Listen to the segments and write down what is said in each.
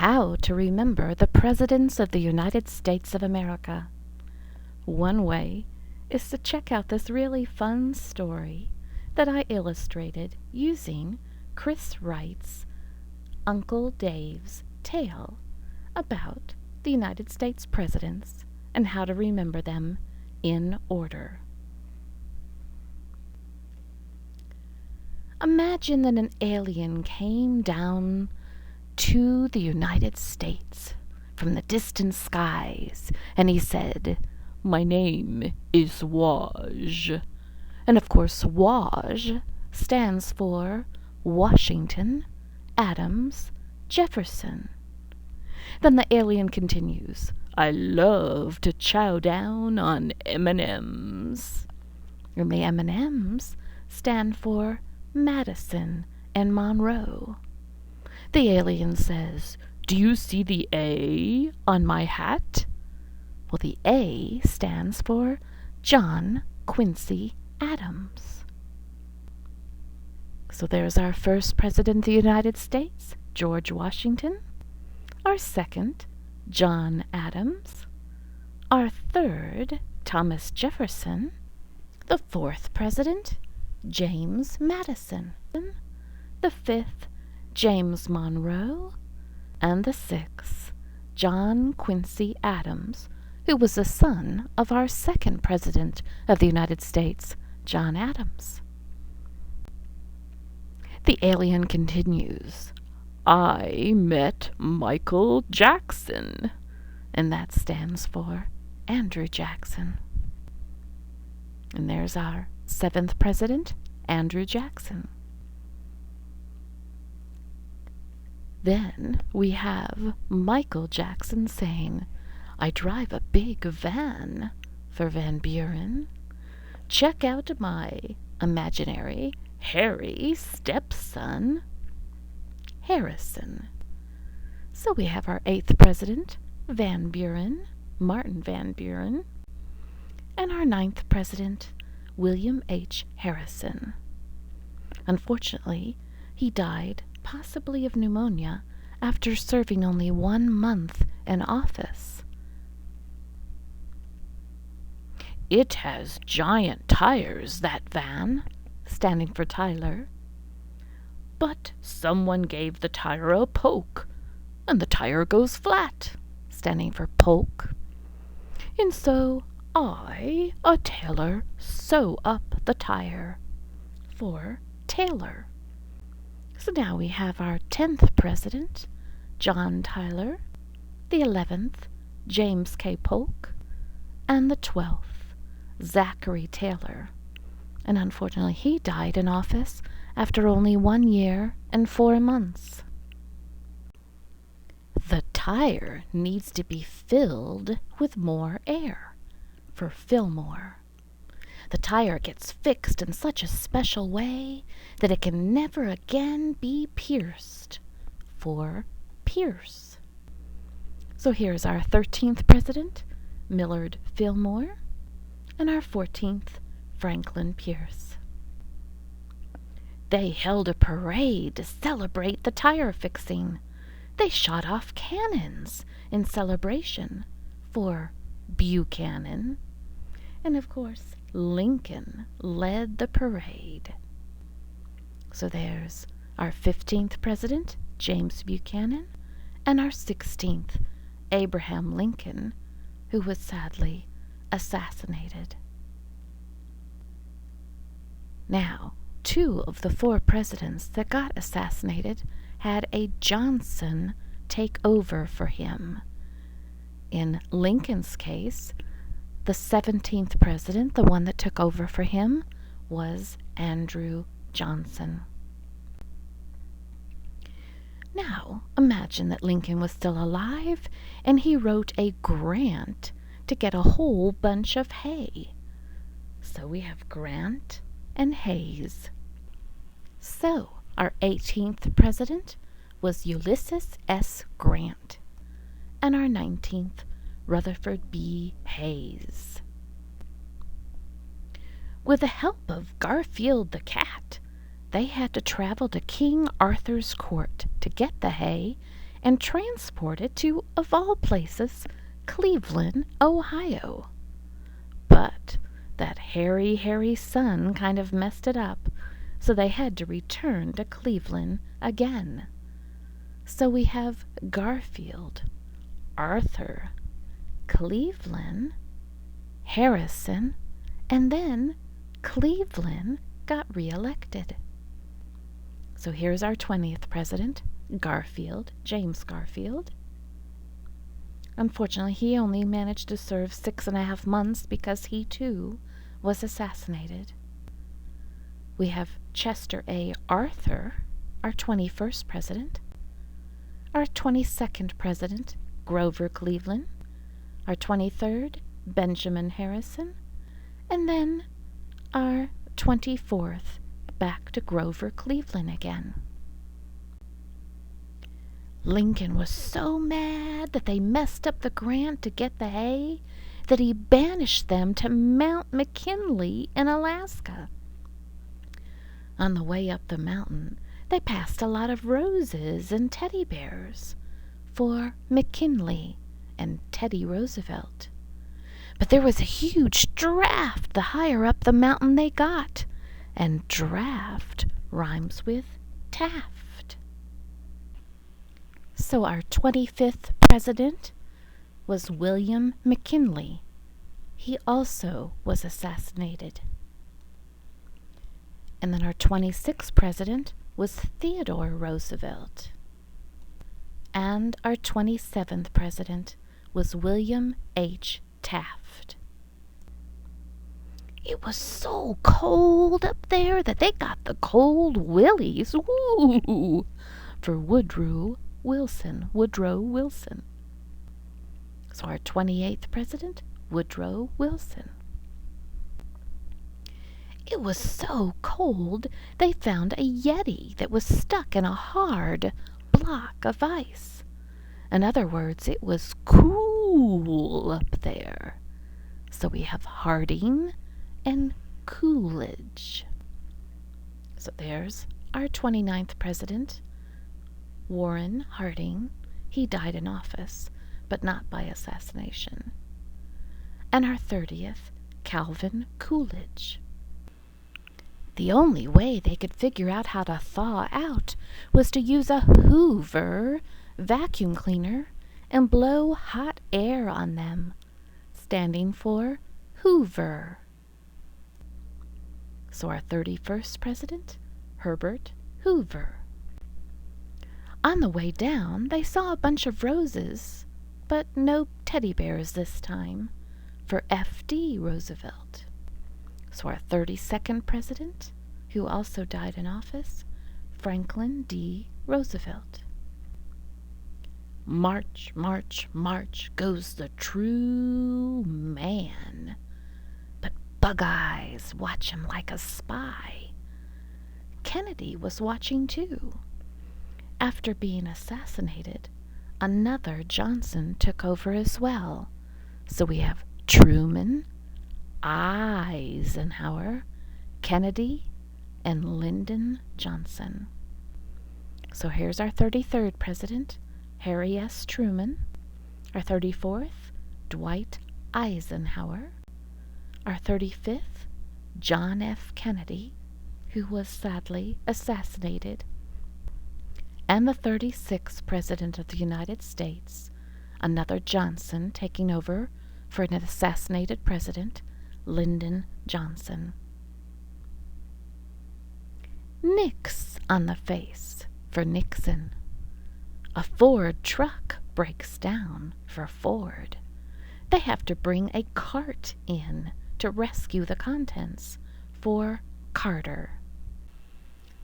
How to remember the presidents of the United States of America. One way is to check out this really fun story that I illustrated using Chris Wright's Uncle Dave's Tale about the United States presidents and how to remember them in order. Imagine that an alien came down to the United States from the distant skies, and he said, "My name is Waj." And of course, Waj stands for Washington, Adams, Jefferson. Then the alien continues, "I love to chow down on M&Ms." And the M&Ms stand for Madison and Monroe. The alien says, "Do you see the A on my hat?" Well, the A stands for John Quincy Adams. So there's our first president of the United States, George Washington. Our second, John Adams. Our third, Thomas Jefferson. The fourth president, James Madison. The fifth, James Monroe. And the sixth, John Quincy Adams, who was the son of our second president of the United States, John Adams. The alien continues, "I met Michael Jackson," and that stands for Andrew Jackson. And there's our seventh president, Andrew Jackson. Then we have Michael Jackson saying, "I drive a big van," for Van Buren. "Check out my imaginary hairy stepson, Harrison." So we have our eighth president, Van Buren, Martin Van Buren, and our ninth president, William H. Harrison. Unfortunately, he died possibly of pneumonia after serving only 1 month in office. "It has giant tires, that van," standing for Tyler. "But someone gave the tire a poke, and the tire goes flat," standing for poke. "And so I, a tailor, sew up the tire," for tailor. So now we have our 10th president, John Tyler, the 11th, James K. Polk, and the 12th, Zachary Taylor. And unfortunately, he died in office after only 1 year and 4 months. The tire needs to be filled with more air, for Fillmore. The tire gets fixed in such a special way that it can never again be pierced, for Pierce. So here's our 13th president, Millard Fillmore, and our 14th, Franklin Pierce. They held a parade to celebrate the tire fixing. They shot off cannons in celebration, for Buchanan. And of course, Lincoln led the parade. So there's our 15th president, James Buchanan, and our 16th, Abraham Lincoln, who was sadly assassinated. Now, 2 of the 4 presidents that got assassinated had a Johnson take over for him. In Lincoln's case, the 17th president, the one that took over for him, was Andrew Johnson. Now, imagine that Lincoln was still alive and he wrote a grant to get a whole bunch of hay. So we have Grant and Hayes. So, our 18th president was Ulysses S. Grant, and our 19th, Rutherford B. Hayes. With the help of Garfield the cat, they had to travel to King Arthur's court to get the hay and transported to, of all places, Cleveland, Ohio. But that Harry's son kind of messed it up, so they had to return to Cleveland again. So we have Garfield, Arthur, Cleveland, Harrison, and then Cleveland got reelected. So here's our 20th president, Garfield, James Garfield. Unfortunately, he only managed to serve 6.5 months because he, too, was assassinated. We have Chester A. Arthur, our 21st president. Our 22nd president, Grover Cleveland. Our 23rd, Benjamin Harrison. And then our 24th, back to Grover Cleveland again. Lincoln was so mad that they messed up the grant to get the hay that he banished them to Mount McKinley in Alaska. On the way up the mountain, they passed a lot of roses and teddy bears for McKinley and Teddy Roosevelt. But there was a huge draft the higher up the mountain they got, and draft rhymes with Taft. So our 25th president was William McKinley. He also was assassinated. And then our 26th president was Theodore Roosevelt. And our 27th president was William H. Taft. It was so cold up there that they got the cold willies, woo, for Woodrow Wilson. So our 28th president, Woodrow Wilson. It was so cold they found a Yeti that was stuck in a hard block of ice. In other words, it was cool up there. So we have Harding and Coolidge. So there's our 29th president, Warren Harding. He died in office, but not by assassination. And our 30th, Calvin Coolidge. The only way they could figure out how to thaw out was to use a Hoover vacuum cleaner and blow hot air on them, standing for Hoover. So our 31st president, Herbert Hoover. On the way down, they saw a bunch of roses, but no teddy bears this time, for F.D. Roosevelt. So our 32nd president, who also died in office, Franklin D. Roosevelt. March, march, march goes the true man. But Bug Eyes watch him like a spy. Kennedy was watching too. After being assassinated, another Johnson took over as well. So we have Truman, Eisenhower, Kennedy, and Lyndon Johnson. So here's our 33rd president, Harry S. Truman. Our 34th, Dwight Eisenhower. Our 35th, John F. Kennedy, who was sadly assassinated. And the 36th president of the United States, another Johnson taking over for an assassinated president, Lyndon Johnson. Nix on the face for Nixon. A Ford truck breaks down for Ford. They have to bring a cart in to rescue the contents for Carter.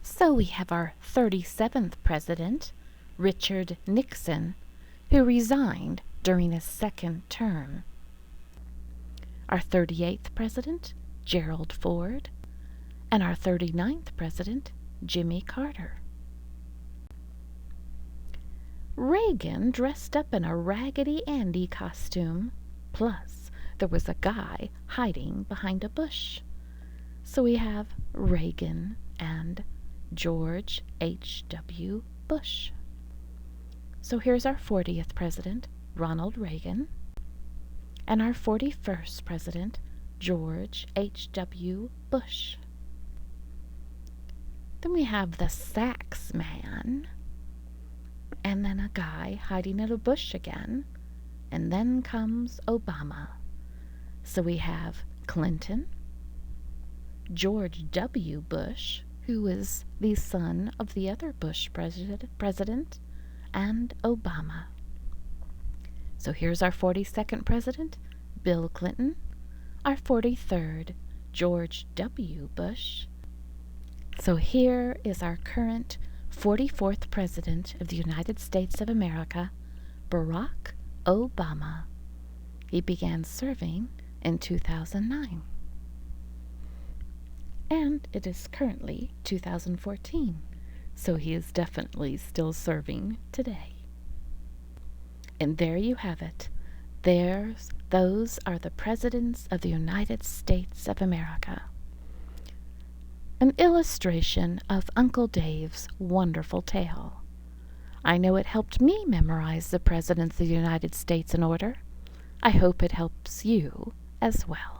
So we have our 37th president, Richard Nixon, who resigned during his second term. Our 38th president, Gerald Ford, and our 39th president, Jimmy Carter. Reagan dressed up in a Raggedy Andy costume, plus there was a guy hiding behind a bush. So we have Reagan and George H.W. Bush. So here's our 40th president, Ronald Reagan, and our 41st president, George H.W. Bush. Then we have the Sax Man, and then a guy hiding in a bush again, and then comes Obama. So we have Clinton, George W. Bush, who is the son of the other Bush president, and Obama. So here's our 42nd president, Bill Clinton, our 43rd, George W. Bush. So here is our current 44th president of the United States of America, Barack Obama. He began serving in 2009. And it is currently 2014, so he is definitely still serving today. And there you have it. Those are the presidents of the United States of America. An illustration of Uncle Dave's wonderful tale. I know it helped me memorize the presidents of the United States in order. I hope it helps you as well.